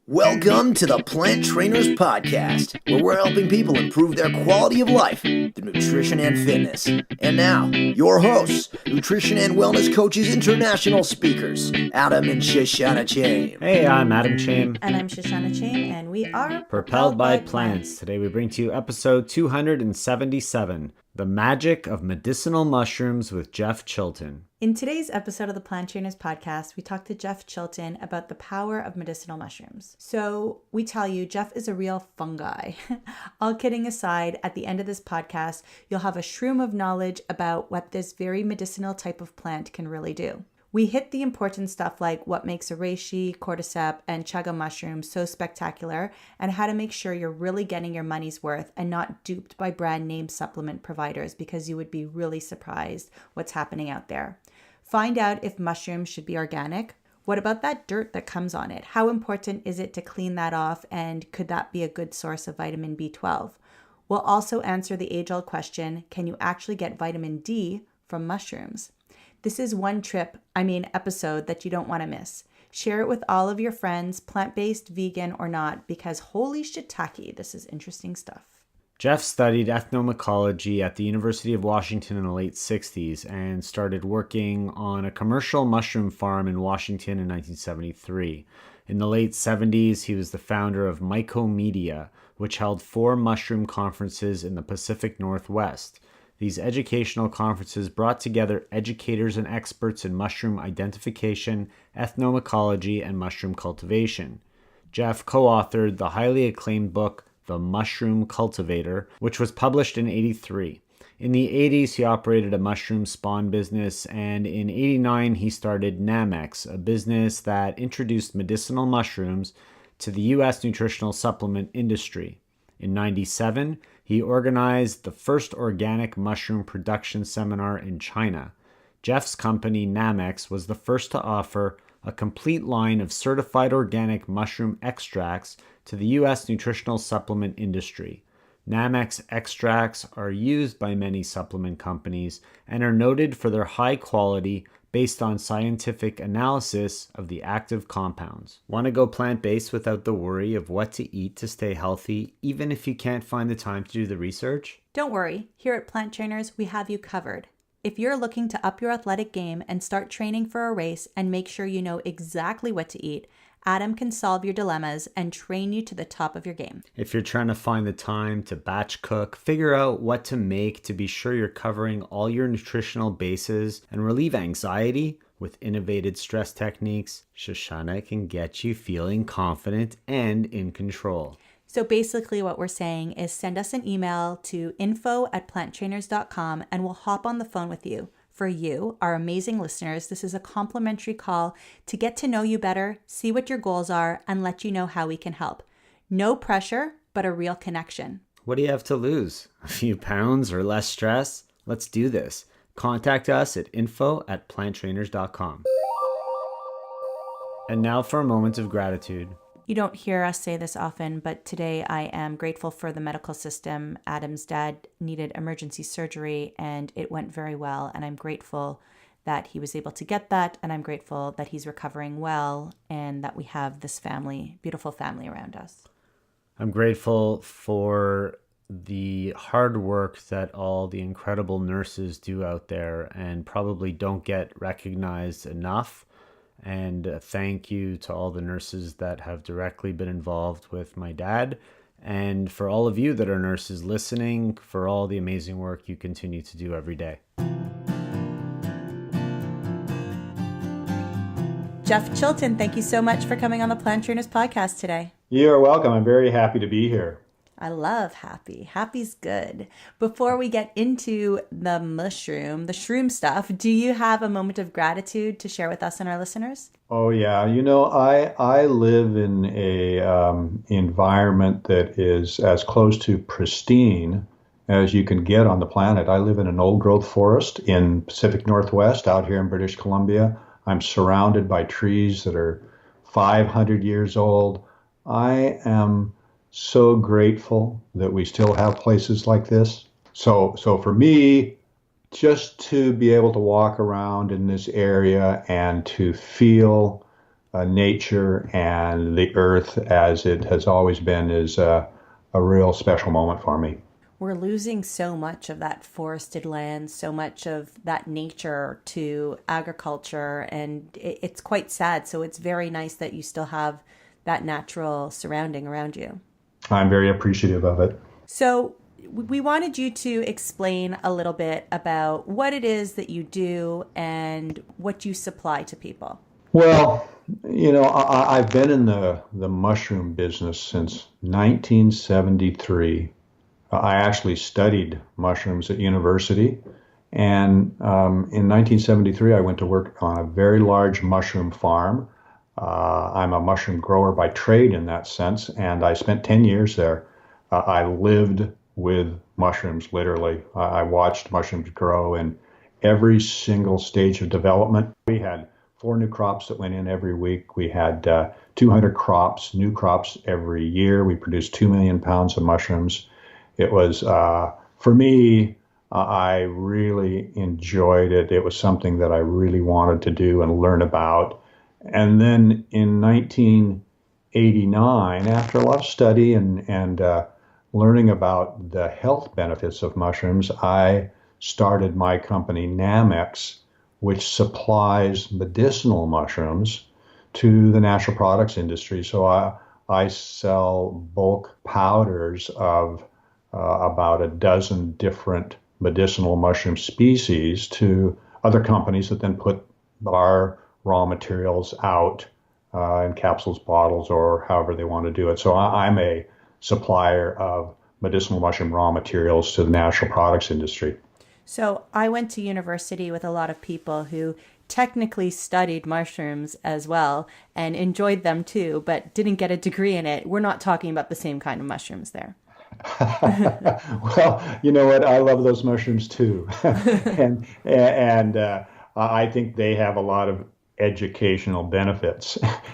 Welcome to the Plant Trainers Podcast, where we're helping people improve their quality of life through nutrition and fitness. And now, your hosts, nutrition and wellness coaches, international speakers, Adam and Shoshana Chaim. Hey, I'm Adam Chaim. And I'm Shoshana Chaim, and we are Propelled by Plants. Today we bring to you episode 277, The Magic of Medicinal Mushrooms with Jeff Chilton. In today's episode of the Plant Trainers Podcast, we talked to Jeff Chilton about the power of medicinal mushrooms. So we tell you, Jeff is a real fungi. All kidding aside, at the end of this podcast, you'll have a shroom of knowledge about what this very medicinal type of plant can really do. We hit the important stuff like what makes a Reishi, Cordyceps, and Chaga mushrooms so spectacular, and how to make sure you're really getting your money's worth and not duped by brand name supplement providers, because you would be really surprised what's happening out there. Find out if mushrooms should be organic. What about that dirt that comes on it? How important is it to clean that off, and could that be a good source of vitamin B12? We'll also answer the age-old question, can you actually get vitamin D from mushrooms? This is one episode that you don't want to miss. Share it with all of your friends, plant-based, vegan, or not, because holy shitake, this is interesting stuff. Jeff studied ethnomycology at the University of Washington in the late 60s and started working on a commercial mushroom farm in Washington in 1973. In the late 70s, he was the founder of Mycological, which held 4 mushroom conferences in the Pacific Northwest. These educational conferences brought together educators and experts in mushroom identification, ethnomycology, and mushroom cultivation. Jeff co-authored the highly acclaimed book, The Mushroom Cultivator, which was published in '83. In the 80s, he operated a mushroom spawn business, and in '89, he started Namex, a business that introduced medicinal mushrooms to the U.S. nutritional supplement industry. In '97, he organized the first organic mushroom production seminar in China. Jeff's company, Namex, was the first to offer a complete line of certified organic mushroom extracts to the U.S. nutritional supplement industry. Namex extracts are used by many supplement companies and are noted for their high quality based on scientific analysis of the active compounds. Want to go plant-based without the worry of what to eat to stay healthy, even if you can't find the time to do the research? Don't worry, here at Plant Trainers, we have you covered. If you're looking to up your athletic game and start training for a race and make sure you know exactly what to eat, Adam can solve your dilemmas and train you to the top of your game. If you're trying to find the time to batch cook, figure out what to make to be sure you're covering all your nutritional bases, and relieve anxiety with innovative stress techniques, Shoshana can get you feeling confident and in control. So basically what we're saying is send us an email to info@planttrainers.com and we'll hop on the phone with you. For you, our amazing listeners, this is a complimentary call to get to know you better, see what your goals are, and let you know how we can help. No pressure, but a real connection. What do you have to lose? A few pounds or less stress? Let's do this. Contact us at info@planttrainers.com. And now for a moment of gratitude. You don't hear us say this often, but today I am grateful for the medical system. Adam's dad needed emergency surgery and it went very well. And I'm grateful that he was able to get that. And I'm grateful that he's recovering well and that we have this family, beautiful family around us. I'm grateful for the hard work that all the incredible nurses do out there and probably don't get recognized enough. And thank you to all the nurses that have directly been involved with my dad. And for all of you that are nurses listening, for all the amazing work you continue to do every day. Jeff Chilton, thank you so much for coming on the Plant Trainers Podcast today. You're welcome. I'm very happy to be here. I love happy. Happy's good. Before we get into the shroom stuff, do you have a moment of gratitude to share with us and our listeners? Oh yeah, I live in a environment that is as close to pristine as you can get on the planet. I live in an old growth forest in Pacific Northwest out here in British Columbia. I'm surrounded by trees that are 500 years old. I am so grateful that we still have places like this. So for me, just to be able to walk around in this area and to feel nature and the earth as it has always been is a real special moment for me. We're losing so much of that forested land, so much of that nature to agriculture, and it's quite sad. So it's very nice that you still have that natural surrounding around you. I'm very appreciative of it. So we wanted you to explain a little bit about what it is that you do and what you supply to people. Well, I've been in the mushroom business since 1973. I actually studied mushrooms at university. And in 1973, I went to work on a very large mushroom farm. I'm a mushroom grower by trade in that sense, and I spent 10 years there. I lived with mushrooms, literally. I watched mushrooms grow in every single stage of development. We had 4 new crops that went in every week. We had 200 new crops every year. We produced 2 million pounds of mushrooms. It was, for me, I really enjoyed it. It was something that I really wanted to do and learn about. And then in 1989, after a lot of study and learning about the health benefits of mushrooms, I started my company, Namex, which supplies medicinal mushrooms to the natural products industry. So I sell bulk powders of about a dozen different medicinal mushroom species to other companies that then put our raw materials out in capsules, bottles, or however they want to do it. So I'm a supplier of medicinal mushroom raw materials to the natural products industry. So I went to university with a lot of people who technically studied mushrooms as well and enjoyed them too, but didn't get a degree in it. We're not talking about the same kind of mushrooms there. Well, you know what? I love those mushrooms too. and I think they have a lot of educational benefits. Part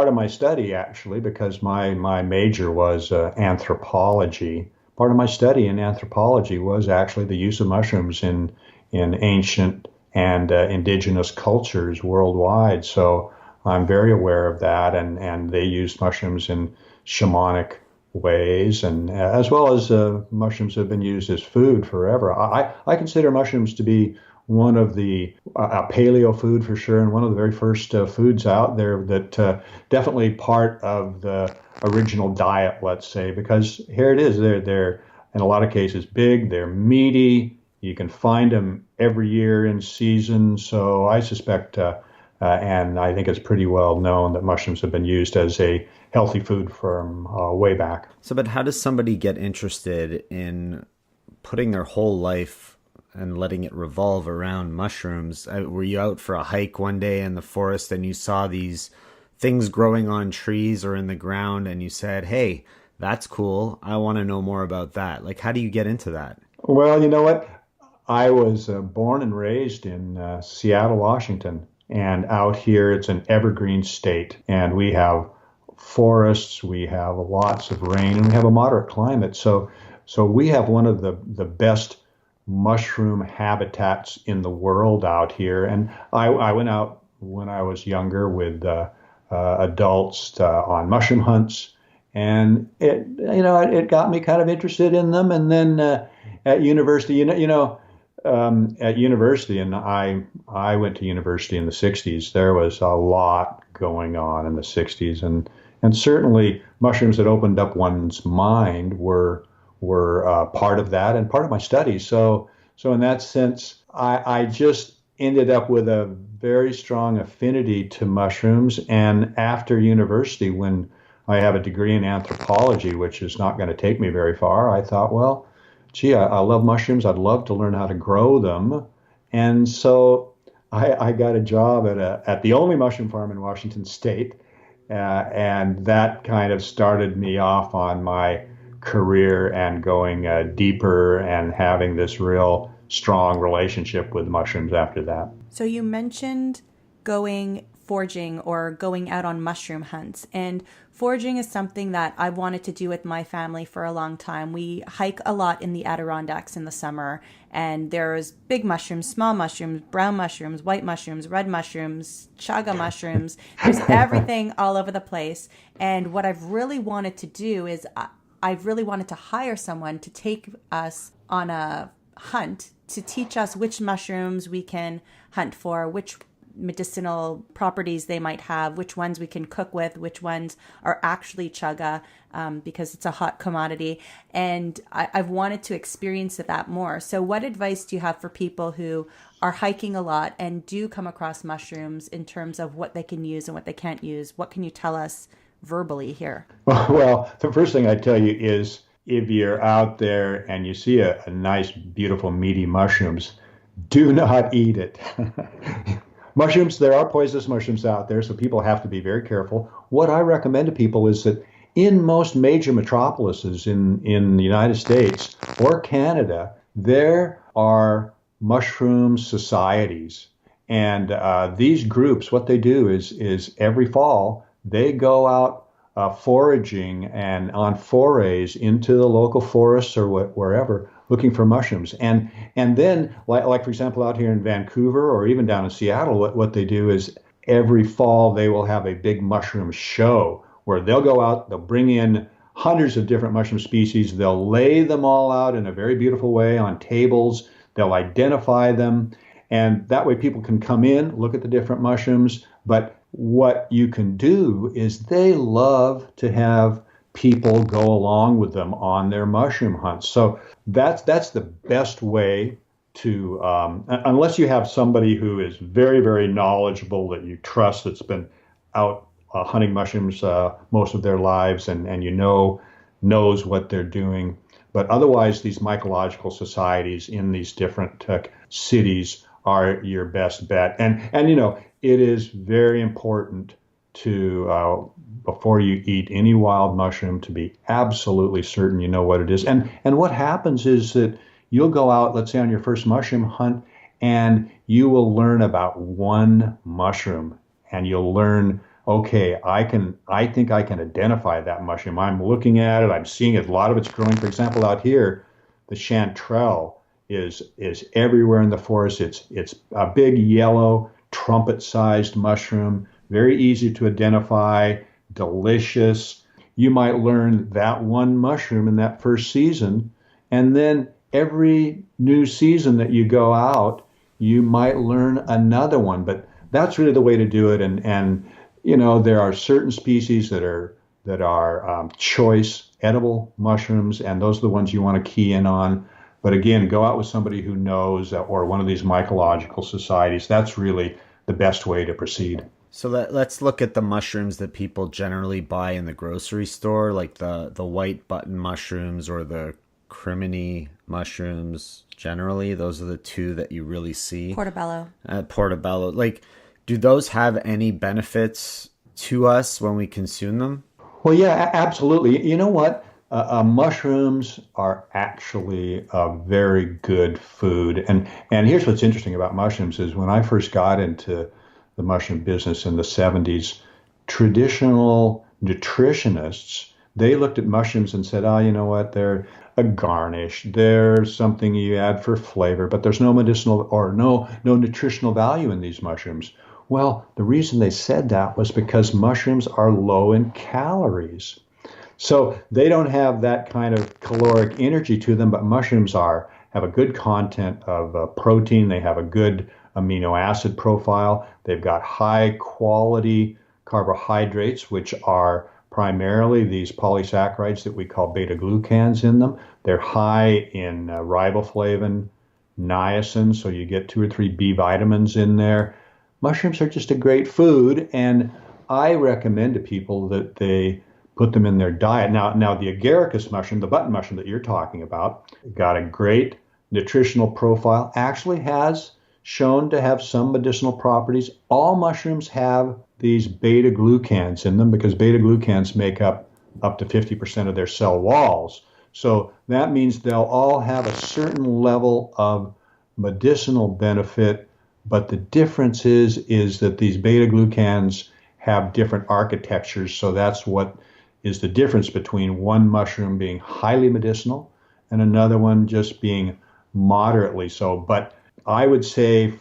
of my study, actually, because my major was anthropology, part of my study in anthropology was actually the use of mushrooms in ancient and indigenous cultures worldwide. So I'm very aware of that, and they used mushrooms in shamanic ways, and as well as mushrooms have been used as food forever. I consider mushrooms to be one of the paleo food for sure, and one of the very first foods out there that definitely part of the original diet, let's say, because here it is, they're in a lot of cases big, they're meaty, you can find them every year in season. So I suspect and I think it's pretty well known that mushrooms have been used as a healthy food from way back. So, but how does somebody get interested in putting their whole life and letting it revolve around mushrooms? Were you out for a hike one day in the forest and you saw these things growing on trees or in the ground and you said, hey, that's cool, I want to know more about that? Like, how do you get into that? Well, you know what? I was born and raised in Seattle, Washington. And out here, it's an evergreen state, and we have forests, we have lots of rain, and we have a moderate climate. So we have one of the best mushroom habitats in the world out here. And I went out when I was younger with adults on mushroom hunts, and it got me kind of interested in them. And then at university, at university, and I went to university in the 60s, there was a lot going on in the 60s, and certainly mushrooms that opened up one's mind were part of that and part of my studies. So in that sense, I just ended up with a very strong affinity to mushrooms. And after university, when I have a degree in anthropology, which is not going to take me very far, I thought, well, gee, I love mushrooms. I'd love to learn how to grow them. And so I got a job at the only mushroom farm in Washington State. And that kind of started me off on my career and going deeper and having this real strong relationship with mushrooms after that. So you mentioned going foraging or going out on mushroom hunts. And foraging is something that I've wanted to do with my family for a long time. We hike a lot in the Adirondacks in the summer, and there's big mushrooms, small mushrooms, brown mushrooms, white mushrooms, red mushrooms, chaga mushrooms. There's everything all over the place. And what I've really wanted to do is I've really wanted to hire someone to take us on a hunt to teach us which mushrooms we can hunt for, which medicinal properties they might have, which ones we can cook with, which ones are actually chaga, because it's a hot commodity. And I've wanted to experience that more. So what advice do you have for people who are hiking a lot and do come across mushrooms in terms of what they can use and what they can't use? What can you tell us verbally here? Well, the first thing I tell you is if you're out there and you see a nice, beautiful, meaty mushrooms, do not eat it. Mushrooms, there are poisonous mushrooms out there, so people have to be very careful. What I recommend to people is that in most major metropolises in the United States or Canada, there are mushroom societies. And these groups, what they do is every fall, they go out foraging and on forays into the local forests or wherever, looking for mushrooms. And then, like for example, out here in Vancouver or even down in Seattle, what they do is every fall they will have a big mushroom show where they'll go out, they'll bring in hundreds of different mushroom species, they'll lay them all out in a very beautiful way on tables, they'll identify them, and that way people can come in, look at the different mushrooms. But what you can do is they love to have people go along with them on their mushroom hunts. So that's the best way to, unless you have somebody who is very, very knowledgeable that you trust, that's been out hunting mushrooms most of their lives and knows what they're doing. But otherwise, these mycological societies in these different cities are your best bet. And it is very important to, before you eat any wild mushroom, to be absolutely certain you know what it is. And what happens is that you'll go out, let's say on your first mushroom hunt, and you will learn about one mushroom, and you'll learn, okay, I think I can identify that mushroom. I'm looking at it, I'm seeing it, a lot of it's growing. For example, out here, the chanterelle is everywhere in the forest. It's a big yellow trumpet-sized mushroom, very easy to identify, delicious. You might learn that one mushroom in that first season, and then every new season that you go out, you might learn another one. But that's really the way to do it. And there are certain species that are choice edible mushrooms, and those are the ones you want to key in on. But again, go out with somebody who knows, or one of these mycological societies. That's really the best way to proceed. So let's look at the mushrooms that people generally buy in the grocery store, like the white button mushrooms or the criminy mushrooms. Generally, those are the two that you really see. Portobello. Portobello. Like, do those have any benefits to us when we consume them? Well, yeah, absolutely. You know what? Mushrooms are actually a very good food. And here's what's interesting about mushrooms is when I first got into the mushroom business in the 70s, traditional nutritionists, they looked at mushrooms and said, you know what, they're a garnish, they're something you add for flavor, but there's no medicinal or no nutritional value in these mushrooms. Well, the reason they said that was because mushrooms are low in calories. So they don't have that kind of caloric energy to them, but mushrooms have a good content of protein. They have a good amino acid profile. They've got high quality carbohydrates, which are primarily these polysaccharides that we call beta-glucans in them. They're high in riboflavin, niacin, so you get 2 or 3 B vitamins in there. Mushrooms are just a great food, and I recommend to people that they put them in their diet. Now the agaricus mushroom, the button mushroom that you're talking about, got a great nutritional profile, actually has shown to have some medicinal properties. All mushrooms have these beta-glucans in them because beta-glucans make up to 50% of their cell walls. So that means they'll all have a certain level of medicinal benefit but the difference is that these beta glucans have different architectures. So that's what is the difference between one mushroom being highly medicinal and another one just being moderately so. But I would say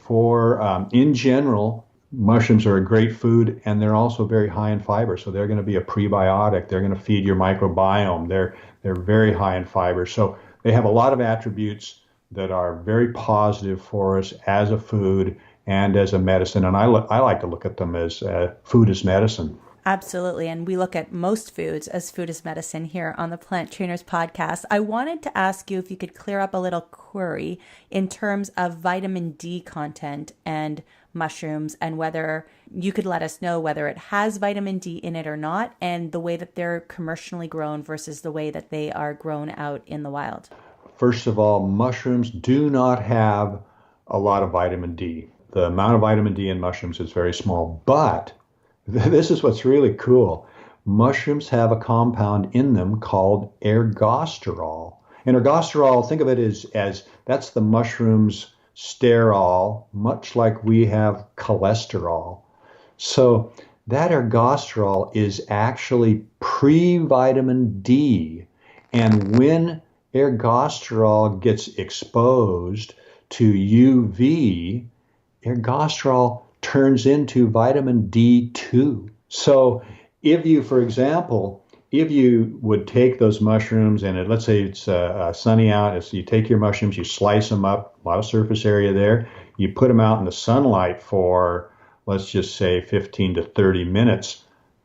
in general, mushrooms are a great food, and they're also very high in fiber. So they're going to be a prebiotic. They're going to feed your microbiome. They're very high in fiber. So they have a lot of attributes that are very positive for us as a food and as a medicine. And I like to look at them as food as medicine. Absolutely. And we look at most foods as food as medicine here on the Plant Trainers podcast. I wanted to ask you if you could clear up a little query in terms of vitamin D content and mushrooms, and whether you could let us know whether it has vitamin D in it or not, and the way that they're commercially grown versus the way that they are grown out in the wild. First of all, mushrooms do not have a lot of vitamin D. The amount of vitamin D in mushrooms is very small, but this is what's really cool. Mushrooms have a compound in them called ergosterol. And ergosterol, think of it as that's the mushroom's sterol, much like we have cholesterol. So that ergosterol is actually pre-vitamin D. And when ergosterol gets exposed to UV, ergosterol turns into vitamin D2. So if you, for example, if you would take those mushrooms and let's say it's sunny out, so you take your mushrooms, you slice them up, a lot of surface area there, you put them out in the sunlight for, let's just say 15 to 30 minutes,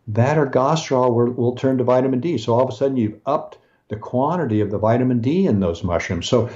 that ergosterol will turn to vitamin D. So all of a sudden you've upped the quantity of the vitamin D in those mushrooms. So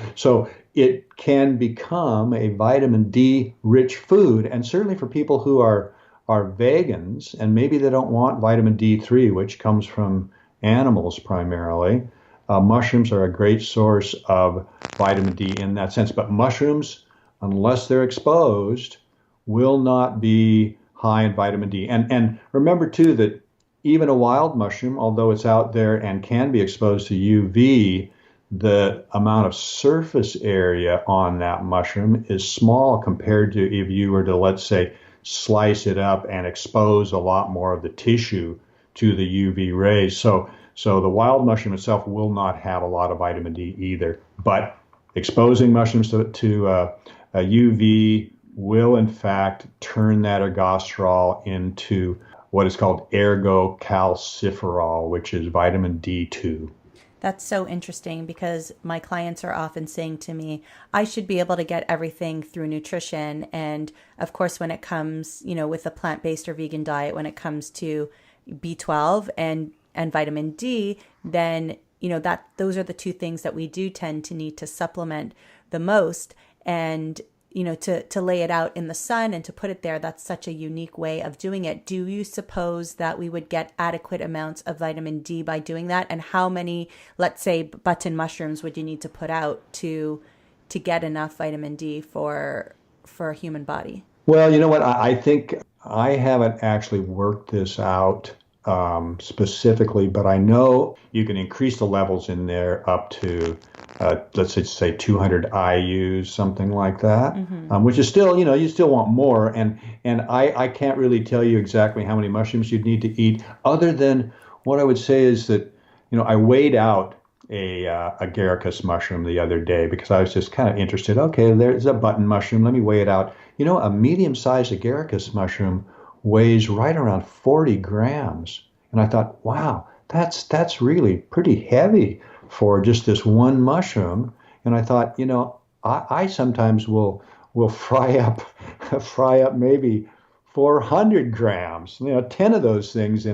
it can become a vitamin D rich food. And certainly for people who are vegans and maybe they don't want vitamin D3, which comes from animals primarily, mushrooms are a great source of vitamin D in that sense. But mushrooms, unless they're exposed, will not be high in vitamin D. And remember too that even a wild mushroom, although it's out there and can be exposed to UV, the amount of surface area on that mushroom is small compared to if you were to, let's say, slice it up and expose a lot more of the tissue to the UV rays. So the wild mushroom itself will not have a lot of vitamin D either. But exposing mushrooms to UV will, in fact, turn that ergosterol into what is called ergocalciferol, which is vitamin D2. That's so interesting because my clients are often saying to me, I should be able to get everything through nutrition. And of course, when it comes, with a plant-based or vegan diet, when it comes to B12 and vitamin D, then, those are the two things that we do tend to need to supplement the most. And to lay it out in the sun and to put it there, that's such a unique way of doing it. Do you suppose that we would get adequate amounts of vitamin D by doing that? And how many, let's say, button mushrooms would you need to put out to get enough vitamin D for a human body? Well, you know what? I think I haven't actually worked this out specifically, but I know you can increase the levels in there up to let's say 200 IUs, something like that, which is still, you still want more. And I can't really tell you exactly how many mushrooms you'd need to eat, other than what I would say is that, I weighed out a agaricus mushroom the other day because I was just kind of interested. Okay, there's a button mushroom. Let me weigh it out. A medium-sized agaricus mushroom weighs right around 40 grams. And I thought, wow, that's really pretty heavy for just this one mushroom. And I thought, I sometimes will fry up maybe 400 grams, 10 of those things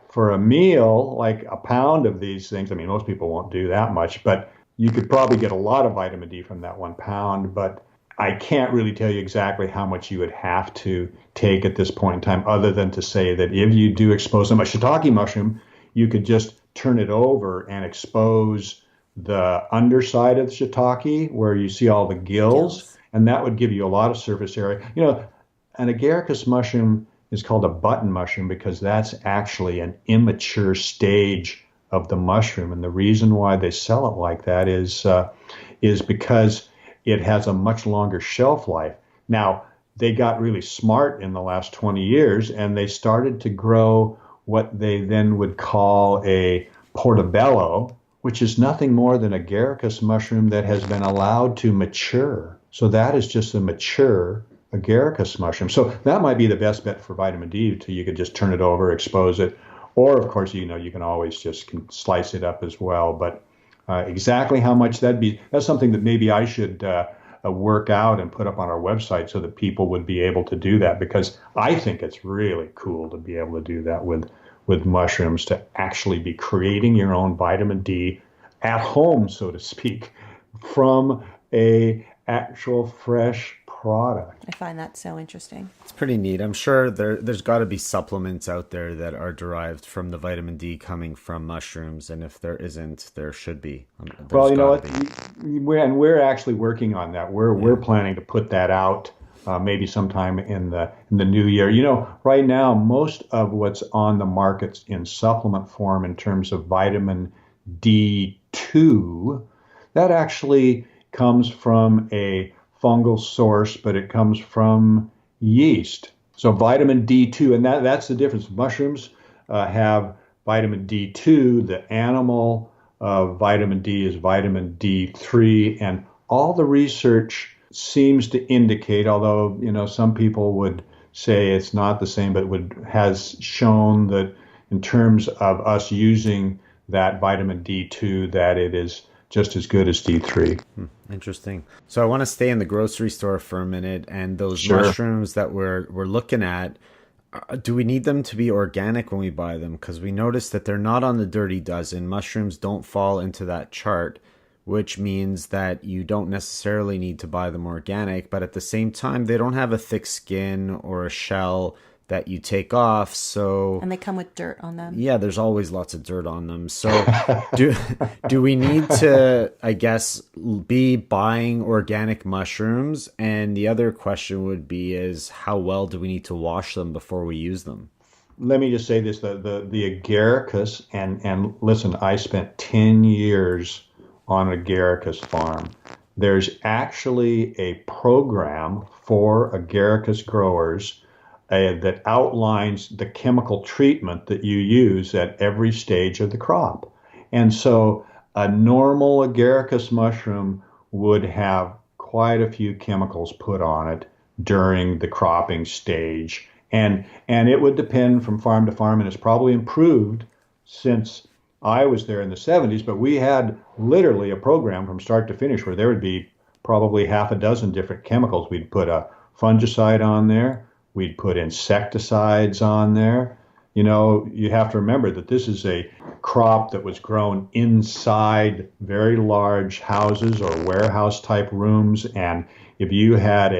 for a meal, like a pound of these things. I mean, most people won't do that much, but you could probably get a lot of vitamin D from that 1 pound. But I can't really tell you exactly how much you would have to take at this point in time, other than to say that if you do expose them, a shiitake mushroom, you could just turn it over and expose the underside of the shiitake where you see all the gills, and that would give you a lot of surface area. An agaricus mushroom is called a button mushroom because that's actually an immature stage of the mushroom, and the reason why they sell it like that is because it has a much longer shelf life. Now, they got really smart in the last 20 years, and they started to grow what they then would call a portobello, which is nothing more than a agaricus mushroom that has been allowed to mature. So that is just a mature agaricus mushroom. So that might be the best bet for vitamin D. You could just turn it over, expose it, or of course, you can always just slice it up as well. But exactly how much that's something that maybe I should work out and put up on our website so that people would be able to do that, because I think it's really cool to be able to do that with mushrooms, to actually be creating your own vitamin D at home, so to speak, from a actual fresh product. I find that so interesting. It's pretty neat. I'm sure there's got to be supplements out there that are derived from the vitamin D coming from mushrooms, and if there isn't, there should be. Well, you know what? We're actually working on that. We're planning to put that out maybe sometime in the new year. Right now, most of what's on the markets in supplement form in terms of vitamin D2, that actually comes from a fungal source, but it comes from yeast. So vitamin D2, and that's the difference. Mushrooms have vitamin D2. The animal vitamin D is vitamin D3, and all the research seems to indicate, although some people would say it's not the same, but has shown that in terms of us using that vitamin D2, that it is just as good as D3. Interesting. So I want to stay in the grocery store for a minute, and those Sure. mushrooms that we're looking at, do we need them to be organic when we buy them? Because we noticed that they're not on the Dirty Dozen. Mushrooms don't fall into that chart, which means that you don't necessarily need to buy them organic, but at the same time, they don't have a thick skin or a shell that you take off. And they come with dirt on them. Yeah, there's always lots of dirt on them. So do we need to, I guess, be buying organic mushrooms? And the other question would be is how well do we need to wash them before we use them? Let me just say this, the agaricus, and listen, I spent 10 years on an agaricus farm. There's actually a program for agaricus growers that outlines the chemical treatment that you use at every stage of the crop. And so a normal agaricus mushroom would have quite a few chemicals put on it during the cropping stage. And it would depend from farm to farm, and it's probably improved since I was there in the 70s, but we had literally a program from start to finish where there would be probably half a dozen different chemicals. We'd put a fungicide on there. We'd put insecticides on there. You have to remember that this is a crop that was grown inside very large houses or warehouse type rooms. And if you had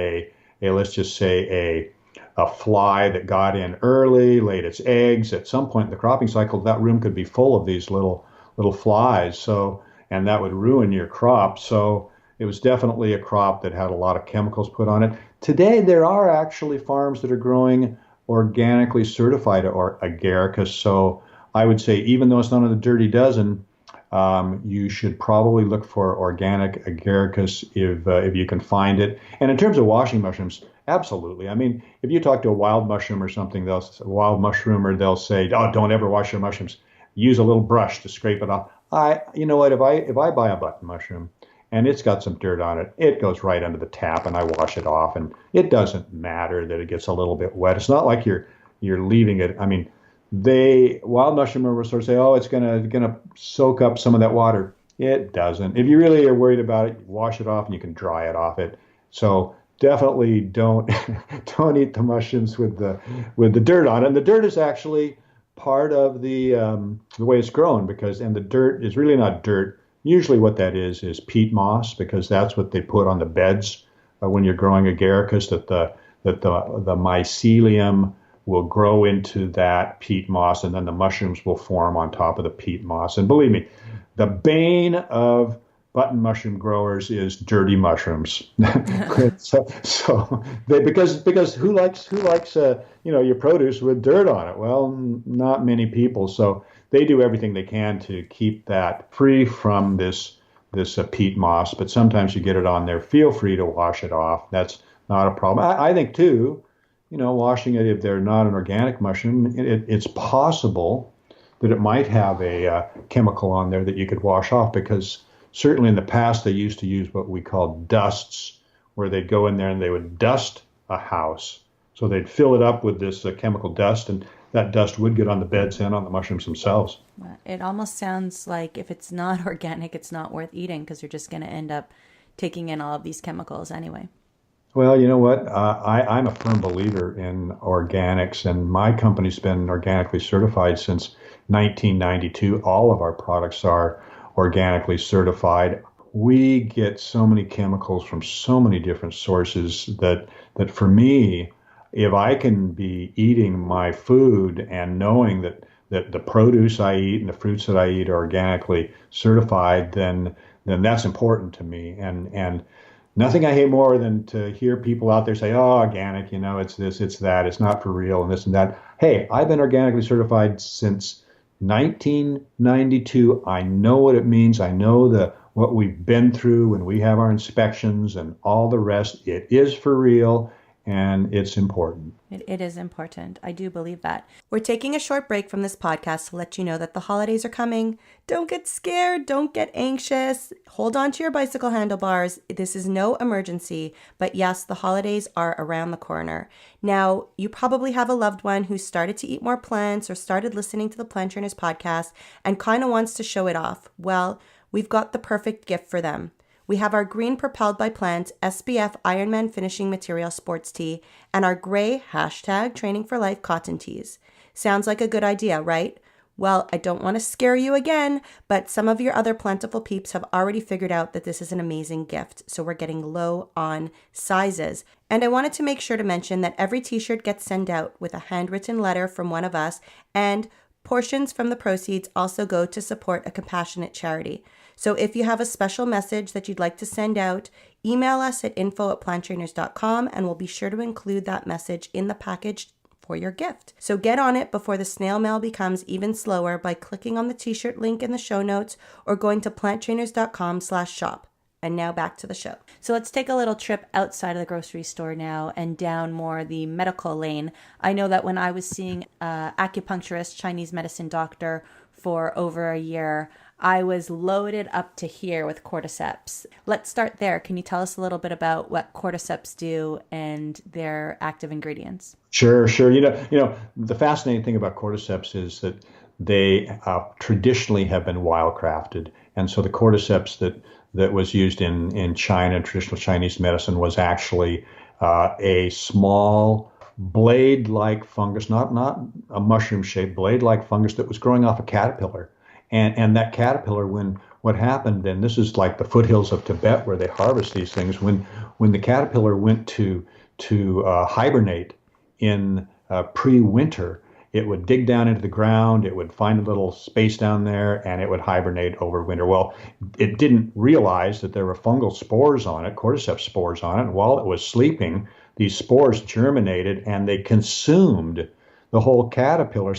let's just say a fly that got in early, laid its eggs, at some point in the cropping cycle, that room could be full of these little flies. So, and that would ruin your crop. So it was definitely a crop that had a lot of chemicals put on it. Today, there are actually farms that are growing organically certified or agaricus. So I would say, even though it's not on the Dirty Dozen, you should probably look for organic agaricus if you can find it. And in terms of washing mushrooms, absolutely. I mean, if you talk to a wild mushroom or something, they'll say, "Oh, don't ever wash your mushrooms. Use a little brush to scrape it off." You know what? If I buy a button mushroom and it's got some dirt on it, it goes right under the tap, and I wash it off, and it doesn't matter that it gets a little bit wet. It's not like you're leaving it. I mean, wild mushroom will sort of say, "Oh, it's gonna soak up some of that water." It doesn't. If you really are worried about it, wash it off, and you can dry it off it. So definitely don't eat the mushrooms with the dirt on it. And the dirt is actually part of the way it's grown, and the dirt is really not dirt. Usually what that is peat moss, because that's what they put on the beds when you're growing agaricus, that the mycelium will grow into that peat moss, and then the mushrooms will form on top of the peat moss. And believe me, the bane of button mushroom growers is dirty mushrooms. because who likes your produce with dirt on it? Well, not many people. So they do everything they can to keep that free from this peat moss. But sometimes you get it on there. Feel free to wash it off. That's not a problem. I think too, washing it, if they're not an organic mushroom, it's possible that it might have a chemical on there that you could wash off, because certainly in the past they used to use what we call dusts, where they'd go in there and they would dust a house. So they'd fill it up with this chemical dust, and that dust would get on the beds and on the mushrooms themselves. It almost sounds like if it's not organic, it's not worth eating, because you're just going to end up taking in all of these chemicals anyway. Well, you know what? I'm a firm believer in organics, and my company's been organically certified since 1992. All of our products are organically certified. We get so many chemicals from so many different sources that for me, if I can be eating my food and knowing that the produce I eat and the fruits that I eat are organically certified, then that's important to me. And nothing I hate more than to hear people out there say, "Oh, organic, it's this, it's that, it's not for real, and this and that." Hey, I've been organically certified since 1992. I know what it means. I know what we've been through when we have our inspections and all the rest. It is for real. And it's important. It is important. I do believe that. We're taking a short break from this podcast to let you know that the holidays are coming. Don't get scared. Don't get anxious. Hold on to your bicycle handlebars. This is no emergency. But yes, the holidays are around the corner. Now, you probably have a loved one who started to eat more plants or started listening to the Plant Trainers podcast and kind of wants to show it off. Well, we've got the perfect gift for them. We have our green Propelled by Plants SPF Ironman Finishing Material Sports Tee and our gray #Training for Life cotton tees. Sounds like a good idea, right? Well, I don't want to scare you again, but some of your other plentiful peeps have already figured out that this is an amazing gift, so we're getting low on sizes. And I wanted to make sure to mention that every t-shirt gets sent out with a handwritten letter from one of us, and portions from the proceeds also go to support a compassionate charity. So if you have a special message that you'd like to send out, email us at info@planttrainers.com and we'll be sure to include that message in the package for your gift. So get on it before the snail mail becomes even slower by clicking on the t-shirt link in the show notes or going to planttrainers.com/shop. And now back to the show. So let's take a little trip outside of the grocery store now and down more the medical lane. I know that when I was seeing an acupuncturist, Chinese medicine doctor for over a year, I was loaded up to here with cordyceps. Let's start there. Can you tell us a little bit about what cordyceps do and their active ingredients? Sure. The fascinating thing about cordyceps is that they traditionally have been wildcrafted. And so the cordyceps that was used in China, traditional Chinese medicine, was actually a small blade-like fungus, not a mushroom-shaped blade-like fungus that was growing off a caterpillar. And that caterpillar, what happened, and this is like the foothills of Tibet where they harvest these things, when the caterpillar went to hibernate in pre-winter, it would dig down into the ground, it would find a little space down there, and it would hibernate over winter. Well, it didn't realize that there were fungal spores on it, cordyceps spores on it, and while it was sleeping, these spores germinated and they consumed the whole caterpillar.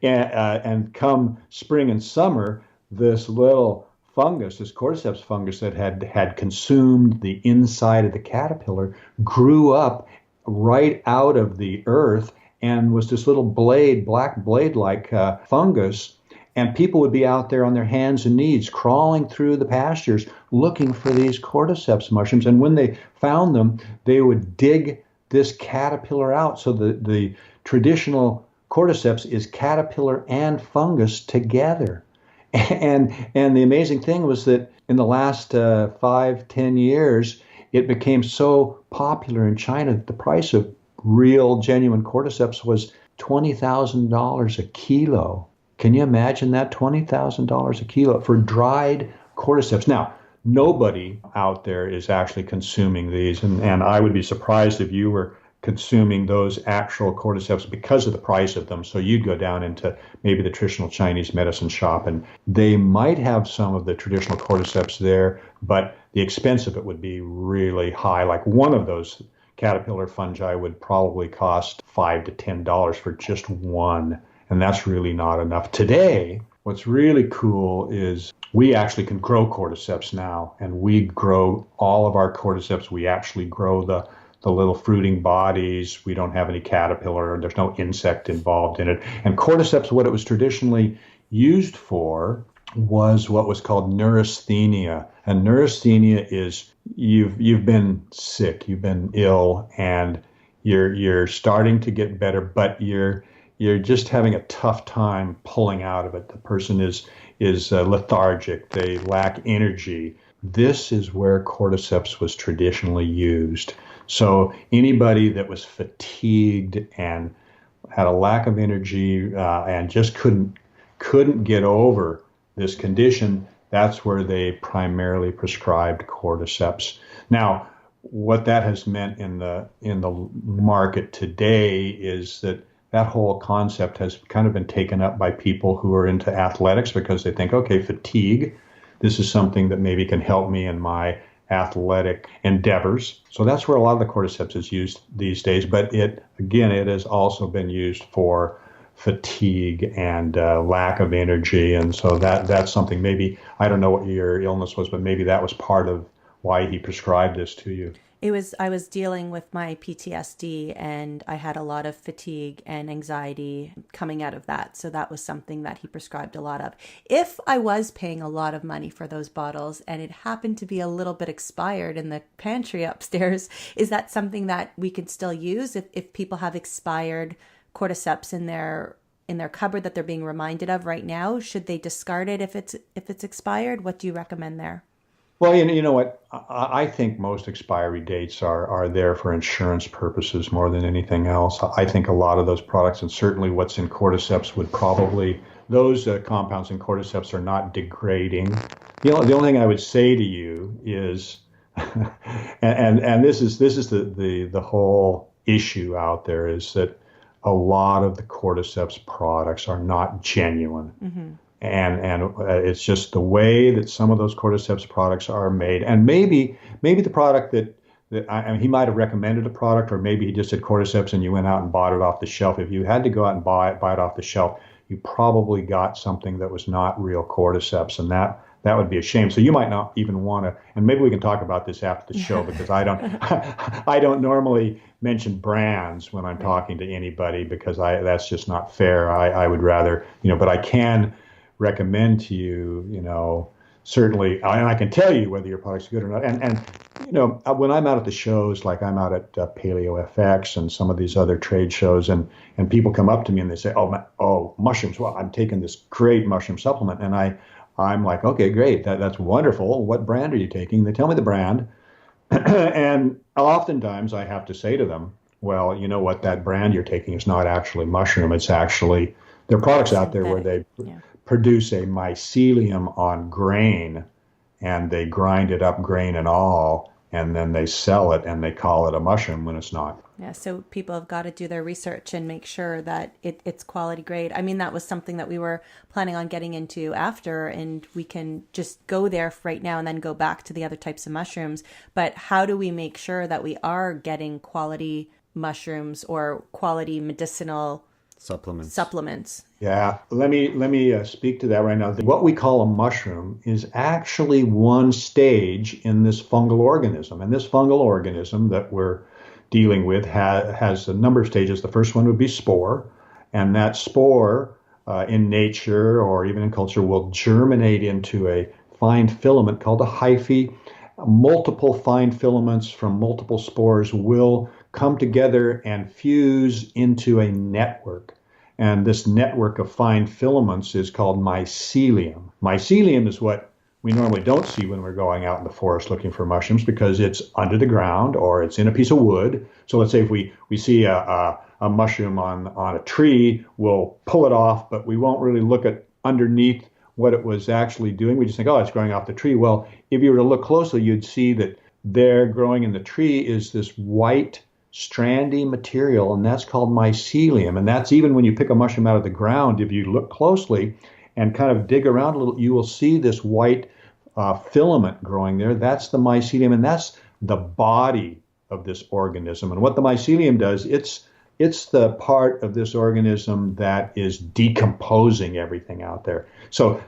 And come spring and summer, this little fungus, this cordyceps fungus that had consumed the inside of the caterpillar, grew up right out of the earth and was this little black blade-like fungus. And people would be out there on their hands and knees, crawling through the pastures, looking for these cordyceps mushrooms. And when they found them, they would dig this caterpillar out. So the traditional cordyceps is caterpillar and fungus together. And the amazing thing was that in the last 5-10 years, it became so popular in China that the price of real, genuine cordyceps was $20,000 a kilo. Can you imagine that? $20,000 a kilo for dried cordyceps. Now, nobody out there is actually consuming these, and I would be surprised if you were consuming those actual cordyceps because of the price of them. So you'd go down into maybe the traditional Chinese medicine shop, and they might have some of the traditional cordyceps there, but the expense of it would be really high. Like one of those caterpillar fungi would probably cost $5 to $10 for just one, and that's really not enough. Today, what's really cool is we actually can grow cordyceps now, and we grow all of our cordyceps. We actually grow the little fruiting bodies. We don't have any caterpillar. There's no insect involved in it. And cordyceps, what it was traditionally used for was what was called neurasthenia. And neurasthenia is you've been sick, you've been ill, and you're starting to get better, but you're just having a tough time pulling out of it. The person is lethargic, they lack energy. This is where cordyceps was traditionally used. So anybody that was fatigued and had a lack of energy and just couldn't get over this condition, that's where they primarily prescribed cordyceps. Now, what that has meant in the market today is that whole concept has kind of been taken up by people who are into athletics because they think, okay, fatigue, this is something that maybe can help me in my athletic endeavors. So that's where a lot of the cordyceps is used these days. But it has also been used for fatigue and lack of energy. And so that's something, maybe, I don't know what your illness was, but maybe that was part of why he prescribed this to you. I was dealing with my PTSD, and I had a lot of fatigue and anxiety coming out of that. So that was something that he prescribed a lot of. If I was paying a lot of money for those bottles and it happened to be a little bit expired in the pantry upstairs, is that something that we could still use if people have expired cordyceps in their cupboard that they're being reminded of right now? Should they discard it if it's expired? What do you recommend there? Well, you know what? I think most expiry dates are there for insurance purposes more than anything else. I think a lot of those products, and certainly what's in cordyceps, would probably, those compounds in cordyceps are not degrading. The only thing I would say to you is, and this is the whole issue out there, is that a lot of the cordyceps products are not genuine. Mm-hmm. And it's just the way that some of those cordyceps products are made. And maybe the product that he might have recommended a product, or maybe he just said cordyceps and you went out and bought it off the shelf. If you had to go out and buy it off the shelf, you probably got something that was not real cordyceps, and that would be a shame. So you might not even want to, and maybe we can talk about this after the show, because I don't normally mention brands when I'm talking to anybody, because that's just not fair. I would rather, but I can recommend to you, certainly, and I can tell you whether your product's good or not. And when I'm out at the shows, like I'm out at Paleo FX and some of these other trade shows, and people come up to me and they say, oh, mushrooms. Well, I'm taking this great mushroom supplement. And I'm like, okay, great. That's wonderful. What brand are you taking? They tell me the brand. And oftentimes I have to say to them, well, you know what, that brand you're taking is not actually mushroom. It's actually, there are products out there where they produce a mycelium on grain, and they grind it up, grain and all, and then they sell it and they call it a mushroom when it's not. Yeah, so people have got to do their research and make sure that it's quality grade. I mean, that was something that we were planning on getting into after, and we can just go there right now and then go back to the other types of mushrooms. But how do we make sure that we are getting quality mushrooms or quality medicinal supplements? Yeah, let me speak to that right now. What we call a mushroom is actually one stage in this fungal organism. And this fungal organism that we're dealing with has a number of stages. The first one would be spore. And that spore in nature or even in culture will germinate into a fine filament called a hyphae. Multiple fine filaments from multiple spores will come together and fuse into a network. And this network of fine filaments is called mycelium. Mycelium is what we normally don't see when we're going out in the forest looking for mushrooms, because it's under the ground or it's in a piece of wood. So let's say if we see a mushroom on a tree, we'll pull it off, but we won't really look at underneath what it was actually doing. We just think, oh, it's growing off the tree. Well, if you were to look closely, you'd see that there growing in the tree is this white strandy material, and that's called mycelium. And that's even when you pick a mushroom out of the ground, if you look closely and kind of dig around a little, you will see this white filament growing there. That's the mycelium, and that's the body of this organism. And what the mycelium does, it's It's the part of this organism that is decomposing everything out there. So,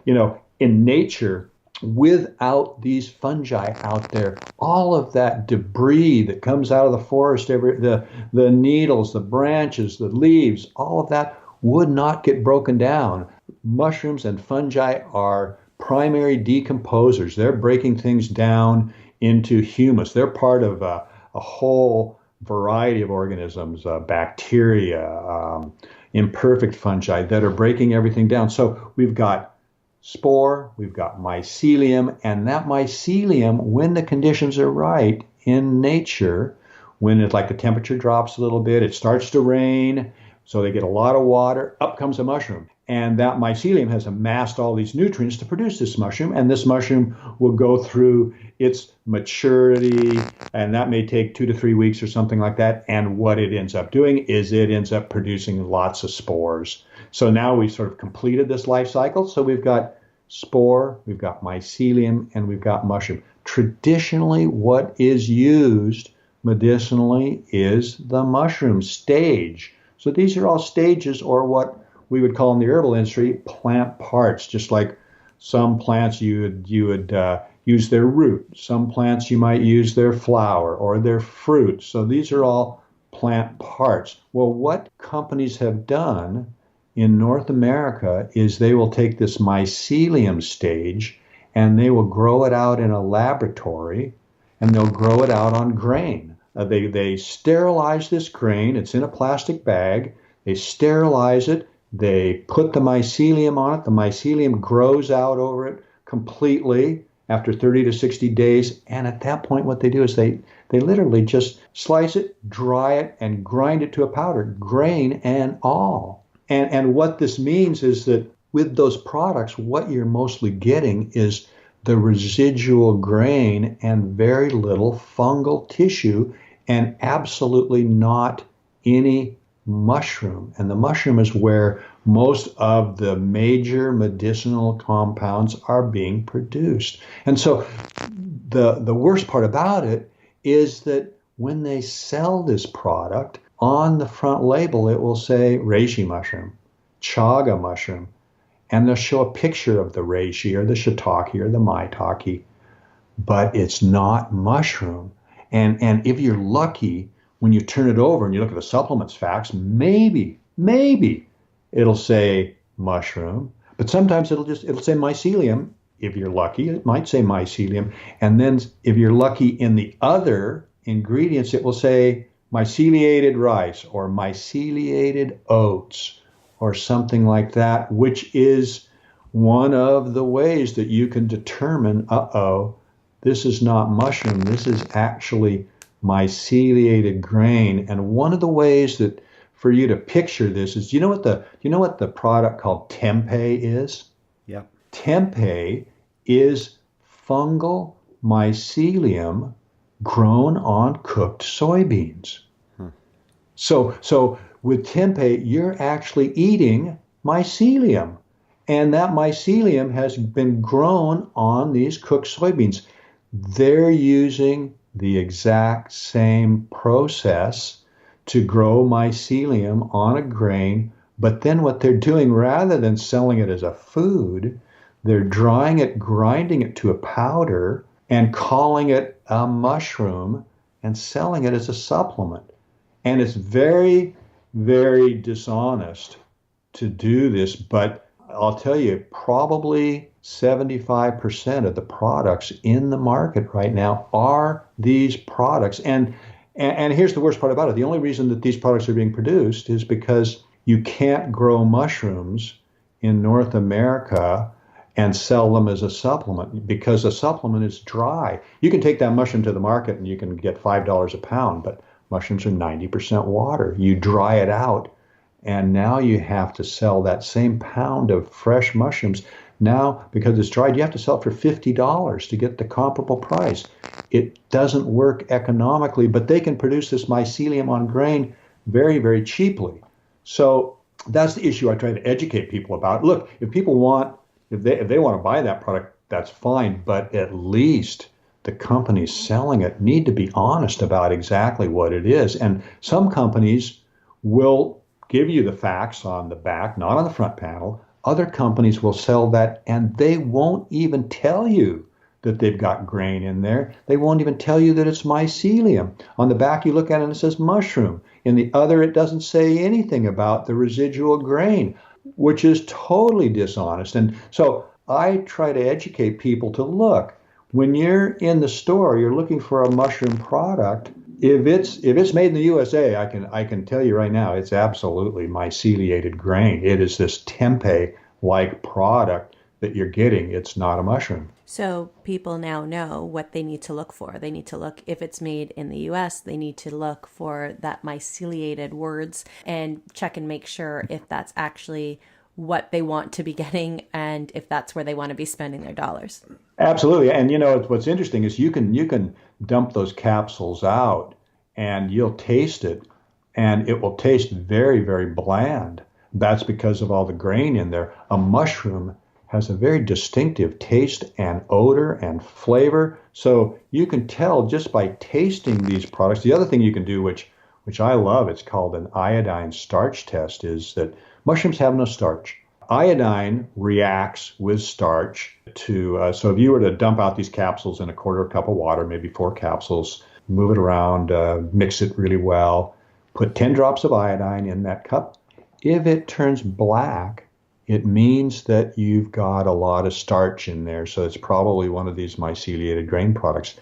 in nature, without these fungi out there, all of that debris that comes out of the forest, the needles, the branches, the leaves, all of that would not get broken down. Mushrooms and fungi are primary decomposers. They're breaking things down into humus. They're part of a whole variety of organisms, bacteria, imperfect fungi that are breaking everything down. So we've got spore, we've got mycelium, and that mycelium, when the conditions are right in nature, when it's like the temperature drops a little bit, it starts to rain, so they get a lot of water, up comes a mushroom. And that mycelium has amassed all these nutrients to produce this mushroom, and this mushroom will go through its maturity, and that may take 2 to 3 weeks or something like that. And what it ends up doing is it ends up producing lots of spores. So now we've sort of completed this life cycle. So we've got spore, we've got mycelium, and we've got mushroom. Traditionally, what is used medicinally is the mushroom stage. So these are all stages, or what we would call in the herbal industry plant parts. Just like some plants you would use their root, some plants you might use their flower or their fruit. So these are all plant parts. Well, what companies have done in North America is they will take this mycelium stage and they will grow it out in a laboratory, and they'll grow it out on grain. They sterilize this grain. It's in a plastic bag. They sterilize it. They put the mycelium on it. The mycelium grows out over it completely after 30 to 60 days. And at that point, what they do is they literally just slice it, dry it, and grind it to a powder, grain and all. And what this means is that with those products, what you're mostly getting is the residual grain and very little fungal tissue, and absolutely not any mushroom. And the mushroom is where most of the major medicinal compounds are being produced. And so the worst part about it is that when they sell this product, on the front label it will say reishi mushroom, chaga mushroom, and they'll show a picture of the reishi or the shitake or the maitake, but it's not mushroom. And if you're lucky, when you turn it over and you look at the supplements facts, maybe it'll say mushroom, but sometimes it'll say mycelium. If you're lucky, it might say mycelium. And then if you're lucky in the other ingredients, it will say myceliated rice or myceliated oats or something like that, which is one of the ways that you can determine, this is not mushroom, this is actually myceliated grain. And one of the ways that for you to picture this is, you know what the product called tempeh is? Yep. Tempeh is fungal mycelium grown on cooked soybeans. So with tempeh, you're actually eating mycelium. And that mycelium has been grown on these cooked soybeans. They're using the exact same process to grow mycelium on a grain, but then what they're doing, rather than selling it as a food, they're drying it, grinding it to a powder, and calling it a mushroom and selling it as a supplement. And it's very, very dishonest to do this, but I'll tell you, probably 75% of the products in the market right now are these products. And here's the worst part about it. The only reason that these products are being produced is because you can't grow mushrooms in North America and sell them as a supplement, because a supplement is dry. You can take that mushroom to the market and you can get $5 a pound, but mushrooms are 90% water. You dry it out, and now you have to sell that same pound of fresh mushrooms. Now, because it's dried, you have to sell it for $50 to get the comparable price. It doesn't work economically, but they can produce this mycelium on grain very, very cheaply. So that's the issue I try to educate people about. Look, if they want to buy that product, that's fine, but at least the companies selling it need to be honest about exactly what it is. And some companies will give you the facts on the back, not on the front panel. Other companies will sell that, and they won't even tell you that they've got grain in there. They won't even tell you that it's mycelium. On the back, you look at it and it says mushroom. In the other, it doesn't say anything about the residual grain, which is totally dishonest. And so I try to educate people to look. When you're in the store, you're looking for a mushroom product. If it's made in the USA, I can tell you right now, it's absolutely myceliated grain. It is this tempeh-like product that you're getting. It's not a mushroom. So people now know what they need to look for. They need to look, if it's made in the US, they need to look for that myceliated words and check and make sure if that's actually what they want to be getting and if that's where they want to be spending their dollars. Absolutely. And you know, what's interesting is you can dump those capsules out and you'll taste it and it will taste very, very bland. That's because of all the grain in there. A mushroom has a very distinctive taste and odor and flavor. So you can tell just by tasting these products. The other thing you can do, which I love, it's called an iodine starch test, is that mushrooms have no starch. Iodine reacts with starch to, so if you were to dump out these capsules in a quarter cup of water, maybe 4 capsules, move it around, mix it really well, put 10 drops of iodine in that cup. If it turns black, it means that you've got a lot of starch in there, so it's probably one of these myceliated grain products.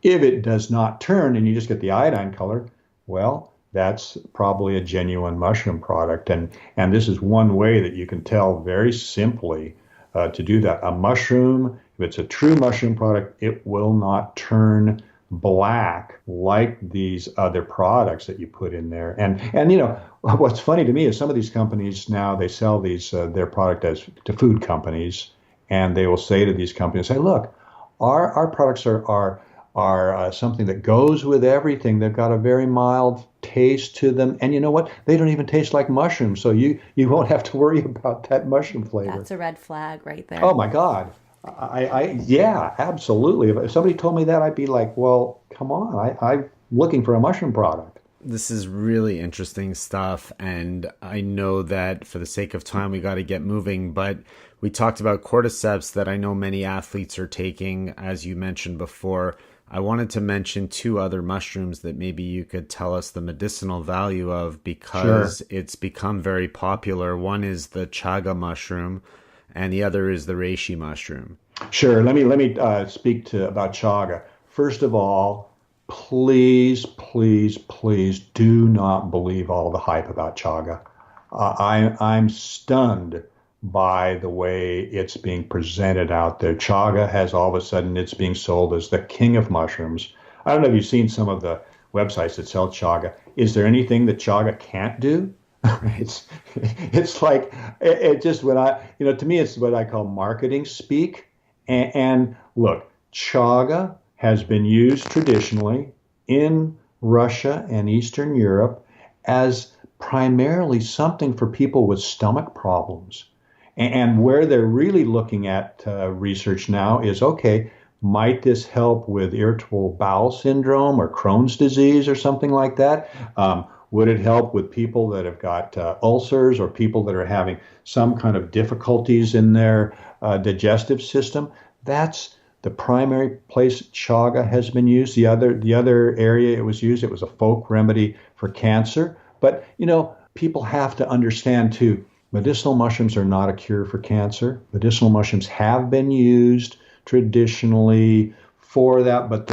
If it does not turn and you just get the iodine color, well, that's probably a genuine mushroom product. And this is one way that you can tell very simply to do that. A mushroom, if it's a true mushroom product, it will not turn black like these other products that you put in there. And you know, what's funny to me is some of these companies now, they sell these their product as to food companies, and they will say to these companies, "Hey, look, our products are something that goes with everything. They've got a very mild taste to them, and you know what? They don't even taste like mushrooms, so you won't have to worry about that mushroom flavor." That's a red flag right there. Oh my God. Yeah, absolutely. If somebody told me that, I'd be like, well, come on, I'm looking for a mushroom product. This is really interesting stuff, and I know that for the sake of time, we got to get moving, but we talked about cordyceps that I know many athletes are taking, as you mentioned before. I wanted to mention 2 other mushrooms that maybe you could tell us the medicinal value of, because It's become very popular. One is the Chaga mushroom, and the other is the Reishi mushroom. Sure. Let me speak about Chaga. First of all, please do not believe all the hype about Chaga. I'm stunned by the way it's being presented out there. Chaga has all of a sudden, it's being sold as the king of mushrooms. I don't know if you've seen some of the websites that sell Chaga. Is there anything that Chaga can't do? It's like, it just, to me, it's what I call marketing speak. And look, Chaga has been used traditionally in Russia and Eastern Europe as primarily something for people with stomach problems. And where they're really looking at research now is, okay, might this help with irritable bowel syndrome or Crohn's disease or something like that? Would it help with people that have got ulcers or people that are having some kind of difficulties in their digestive system? That's the primary place Chaga has been used. The other area it was used, it was a folk remedy for cancer. But, you know, people have to understand too, medicinal mushrooms are not a cure for cancer. Medicinal mushrooms have been used traditionally for that, but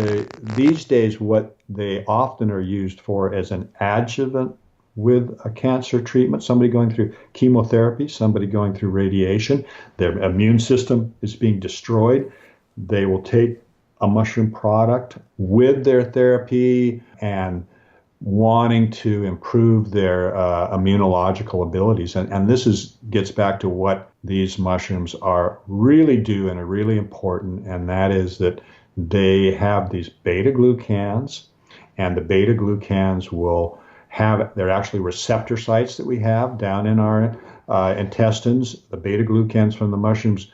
these days what they often are used for as an adjuvant with a cancer treatment, somebody going through chemotherapy, somebody going through radiation, their immune system is being destroyed. They will take a mushroom product with their therapy and wanting to improve their immunological abilities. And this gets back to what these mushrooms really do and are really important, and that is that they have these beta-glucans, and the beta-glucans they're actually receptor sites that we have down in our intestines. The beta-glucans from the mushrooms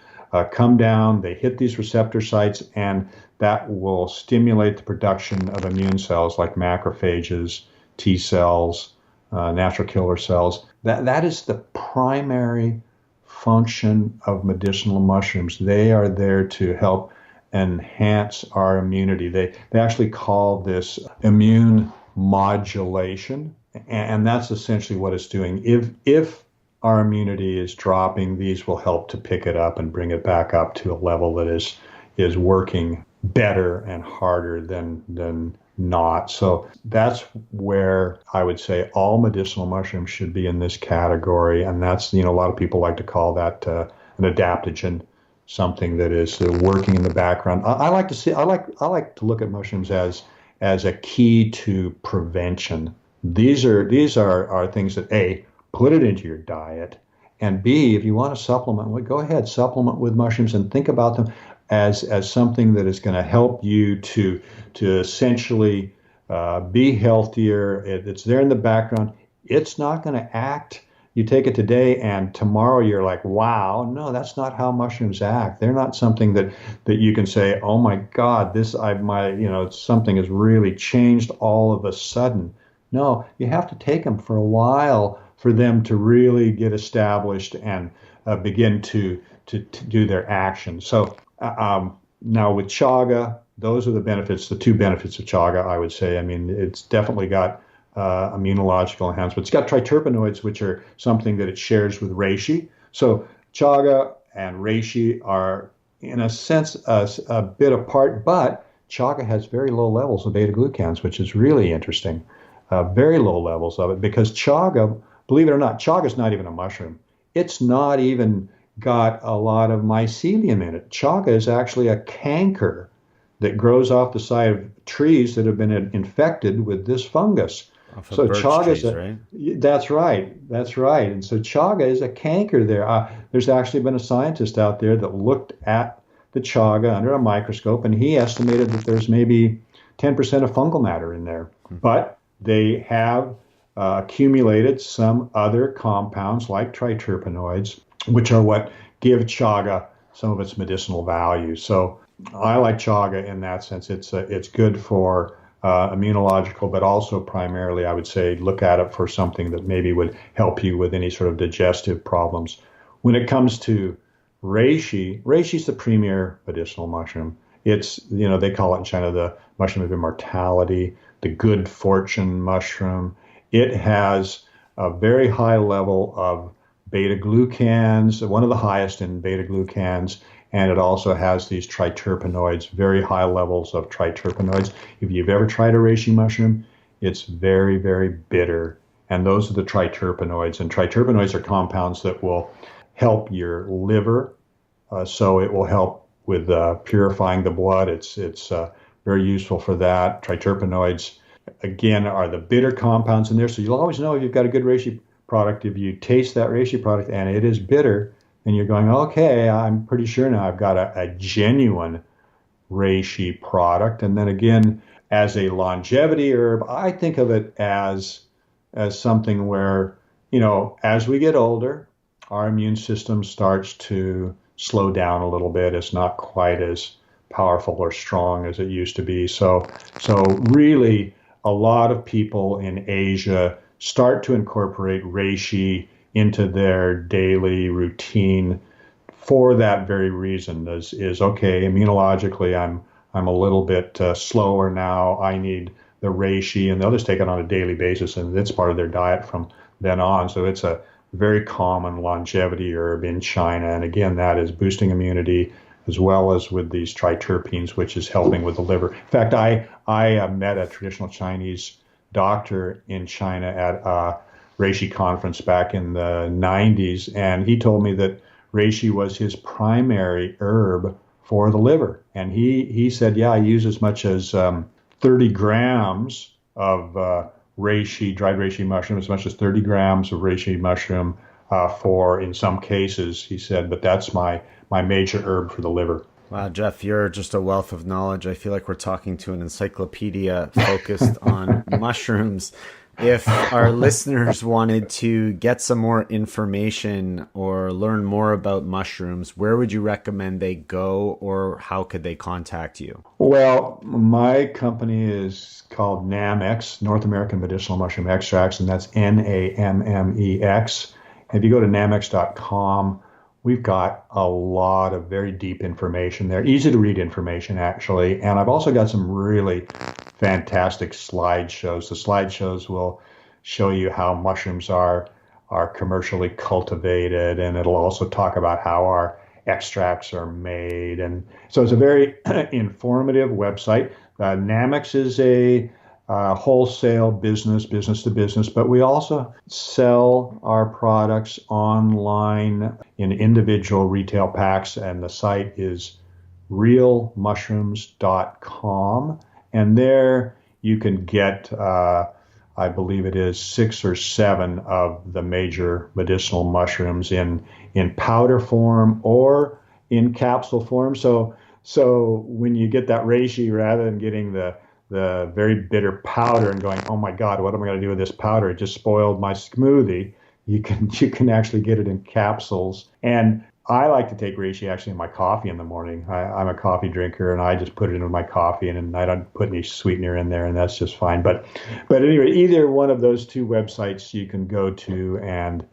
come down, they hit these receptor sites, and that will stimulate the production of immune cells like macrophages, T cells, natural killer cells. That is the primary function of medicinal mushrooms. They are there to help enhance our immunity. They actually call this immune modulation, and that's essentially what it's doing. If our immunity is dropping, these will help to pick it up and bring it back up to a level that is working better and harder than not. So that's where I would say all medicinal mushrooms should be in this category. And that's, a lot of people like to call that an adaptogen, something that is working in the background. I like to look at mushrooms as a key to prevention. These are things that A, put it into your diet, and B, if you want to supplement, well, go ahead, supplement with mushrooms and think about them as something that is going to help you to essentially be healthier. It's there in the background. It's not going to act. You take it today and tomorrow you're like, wow, no, that's not how mushrooms act. They're not something that you can say, oh my God, something has really changed all of a sudden. No, you have to take them for a while for them to really get established and begin to do their action. So now with Chaga, those are the benefits, the two benefits of Chaga, I would say. I mean, it's definitely got immunological enhancement. It's got triterpenoids, which are something that it shares with Reishi. So Chaga and Reishi are, in a sense, a bit apart, but Chaga has very low levels of beta-glucans, which is really interesting. Very low levels of it, because Chaga, believe it or not, Chaga is not even a mushroom. It's not even got a lot of mycelium in it. Chaga is actually a canker that grows off the side of trees that have been infected with this fungus. So Chaga is right? That's right. And so Chaga is a canker there. There's actually been a scientist out there that looked at the Chaga under a microscope, and he estimated that there's maybe 10% of fungal matter in there. But they have accumulated some other compounds like triterpenoids, which are what give Chaga some of its medicinal value. So I like Chaga in that sense. It's good for immunological, but also primarily, I would say, look at it for something that maybe would help you with any sort of digestive problems. When it comes to Reishi's the premier medicinal mushroom. It's, they call it in China the mushroom of immortality, the good fortune mushroom. It has a very high level of beta-glucans, one of the highest in beta-glucans, and it also has these triterpenoids, very high levels of triterpenoids. If you've ever tried a reishi mushroom, it's very, very bitter, and those are the triterpenoids. And triterpenoids are compounds that will help your liver, so it will help with purifying the blood. It's very useful for that. Triterpenoids, again, are the bitter compounds in there, so you'll always know if you've got a good reishi product. If you taste that reishi product and it is bitter, and you're going, okay, I'm pretty sure now I've got a genuine reishi product. And then again, as a longevity herb, I think of it as something where, as we get older, our immune system starts to slow down a little bit. It's not quite as powerful or strong as it used to be. So really, a lot of people in Asia start to incorporate reishi into their daily routine for that very reason. Is okay, immunologically, I'm a little bit slower now. I need the reishi, and they'll just take it on a daily basis, and it's part of their diet from then on. So it's a very common longevity herb in China, and again, that is boosting immunity as well as with these triterpenes, which is helping with the liver. In fact, I met a traditional Chinese doctor in China at a reishi conference back in the 90s, and he told me that reishi was his primary herb for the liver. And he said, yeah, I use as much as 30 grams of reishi, dried reishi mushroom, as much as 30 grams of reishi mushroom for, in some cases, he said, but that's my major herb for the liver. Wow, Jeff, you're just a wealth of knowledge. I feel like we're talking to an encyclopedia focused on mushrooms. If our listeners wanted to get some more information or learn more about mushrooms, where would you recommend they go, or how could they contact you? Well, my company is called NAMEX, North American Medicinal Mushroom Extracts, and that's NAMMEX. And if you go to namex.com, we've got a lot of very deep information there, easy to read information, actually. And I've also got some really fantastic slideshows. The slideshows will show you how mushrooms are commercially cultivated, and it'll also talk about how our extracts are made. And so it's a very informative website. Namex is a wholesale business to business, but we also sell our products online in individual retail packs, and the site is realmushrooms.com. And there you can get, I believe it is 6 or 7 of the major medicinal mushrooms in powder form or in capsule form. So when you get that reishi, rather than getting the very bitter powder and going, oh my God, what am I going to do with this powder? It just spoiled my smoothie. You can actually get it in capsules. And I like to take reishi actually in my coffee in the morning. I'm a coffee drinker, and I just put it into my coffee, and I don't put any sweetener in there, and that's just fine. But anyway, either one of those two websites you can go to, and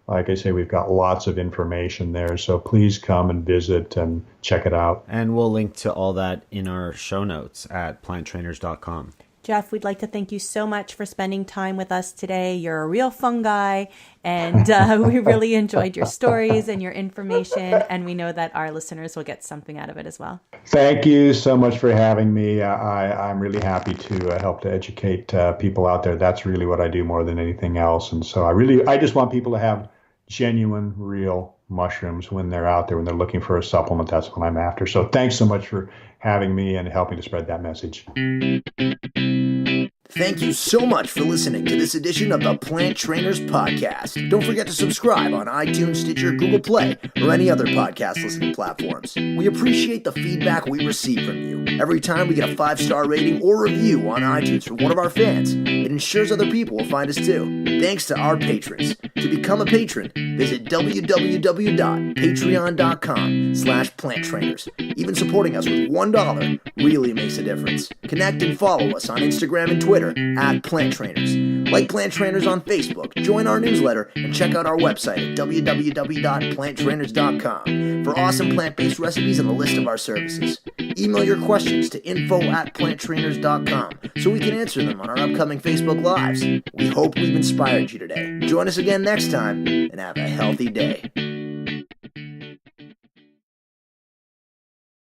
like I say, we've got lots of information there. So please come and visit and check it out. And we'll link to all that in our show notes at planttrainers.com. Jeff, we'd like to thank you so much for spending time with us today. You're a real fungi, and we really enjoyed your stories and your information, and we know that our listeners will get something out of it as well. Thank you so much for having me. I'm really happy to help to educate people out there. That's really what I do more than anything else. And so I just want people to have genuine, real mushrooms when they're out there, when they're looking for a supplement. That's what I'm after. So thanks so much for having me and helping to spread that message. Thank you so much for listening to this edition of the Plant Trainers Podcast. Don't forget to subscribe on iTunes, Stitcher, Google Play, or any other podcast listening platforms. We appreciate the feedback we receive from you. Every time we get a 5-star rating or review on iTunes from one of our fans, it ensures other people will find us too. Thanks to our patrons. To become a patron, visit www.patreon.com/planttrainers. Even supporting us with $1 really makes a difference. Connect and follow us on Instagram and Twitter at Plant Trainers. Like Plant Trainers on Facebook, join our newsletter, and check out our website at www.planttrainers.com for awesome plant-based recipes and a list of our services. Email your questions to info@planttrainers.com so we can answer them on our upcoming Facebook Lives. We hope we've inspired you today. Join us again next time, and have a healthy day.